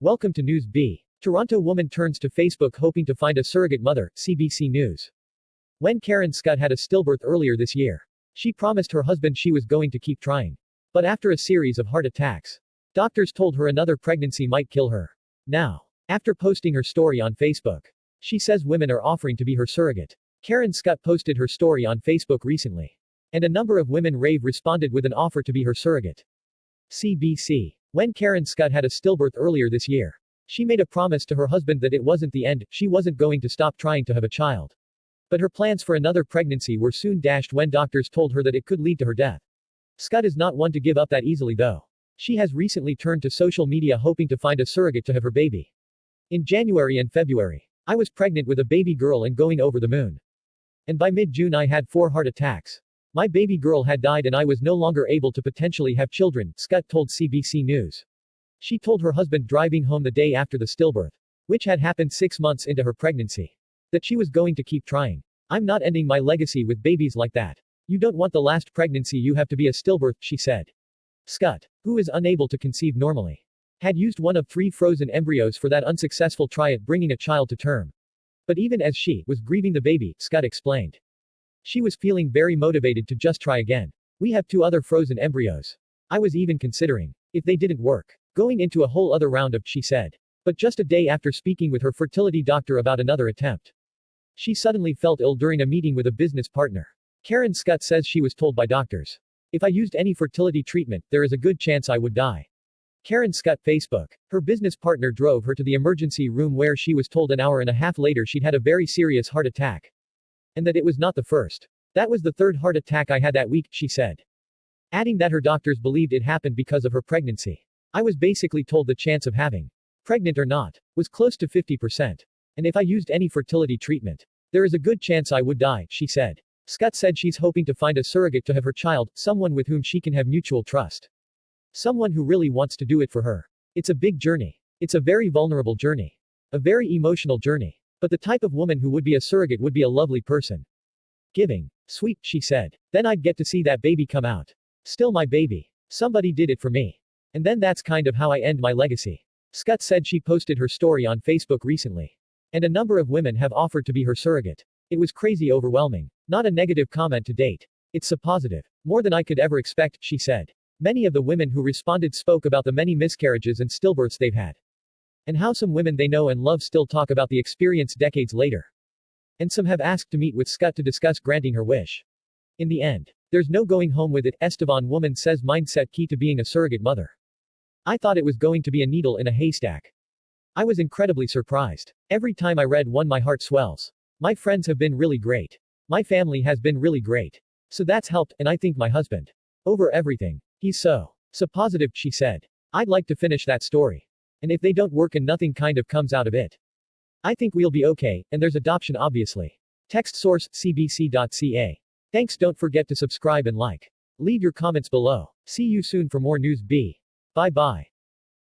Welcome to News B. Toronto woman turns to Facebook hoping to find a surrogate mother, CBC News. When Karen Scutt had a stillbirth earlier this year, she promised her husband she was going to keep trying. But after a series of heart attacks, doctors told her another pregnancy might kill her. Now, after posting her story on Facebook, she says women are offering to be her surrogate. Karen Scutt posted her story on Facebook recently, and a number of women rave responded with an offer to be her surrogate. CBC. When Karen Scutt had a stillbirth earlier this year, she made a promise to her husband that it wasn't the end, she wasn't going to stop trying to have a child. But her plans for another pregnancy were soon dashed when doctors told her that it could lead to her death. Scutt is not one to give up that easily though. She has recently turned to social media hoping to find a surrogate to have her baby. In January and February, I was pregnant with a baby girl and going over the moon. And by mid-June I had 4 heart attacks. My baby girl had died and I was no longer able to potentially have children, Scutt told CBC News. She told her husband driving home the day after the stillbirth, which had happened 6 months into her pregnancy, that she was going to keep trying. I'm not ending my legacy with babies like that. You don't want the last pregnancy you have to be a stillbirth, she said. Scutt, who is unable to conceive normally, had used one of 3 frozen embryos for that unsuccessful try at bringing a child to term. But even as she was grieving the baby, Scutt explained, she was feeling very motivated to just try again. We have 2 other frozen embryos. I was even considering, if they didn't work, going into a whole other round of, she said. But just a day after speaking with her fertility doctor about another attempt, she suddenly felt ill during a meeting with a business partner. Karen Scutt says she was told by doctors, if I used any fertility treatment, there is a good chance I would die. Karen Scutt Facebook. Her business partner drove her to the emergency room where she was told an hour and a half later she'd had a very serious heart attack. And that it was not the first. That was the 3rd heart attack I had that week, she said. Adding that her doctors believed it happened because of her pregnancy. I was basically told the chance of having pregnant or not was close to 50%. And if I used any fertility treatment, there is a good chance I would die, she said. Scutt said she's hoping to find a surrogate to have her child, someone with whom she can have mutual trust. Someone who really wants to do it for her. It's a big journey. It's a very vulnerable journey. A very emotional journey. But the type of woman who would be a surrogate would be a lovely person. Giving. Sweet, she said. Then I'd get to see that baby come out. Still my baby. Somebody did it for me. And then that's kind of how I end my legacy. Scutt said she posted her story on Facebook recently. And a number of women have offered to be her surrogate. It was crazy overwhelming. Not a negative comment to date. It's so positive. More than I could ever expect, she said. Many of the women who responded spoke about the many miscarriages and stillbirths they've had. And how some women they know and love still talk about the experience decades later. And some have asked to meet with Scutt to discuss granting her wish. In the end, there's no going home with it, Esteban woman says mindset key to being a surrogate mother. I thought it was going to be a needle in a haystack. I was incredibly surprised. Every time I read one my heart swells. My friends have been really great. My family has been really great. So that's helped, and I think my husband. Over everything. He's so positive, she said. I'd like to finish that story. And if they don't work and nothing kind of comes out of it, I think we'll be okay, and there's adoption obviously. Text source, cbc.ca. Thanks, don't forget to subscribe and like. Leave your comments below. See you soon for more News B. Bye bye.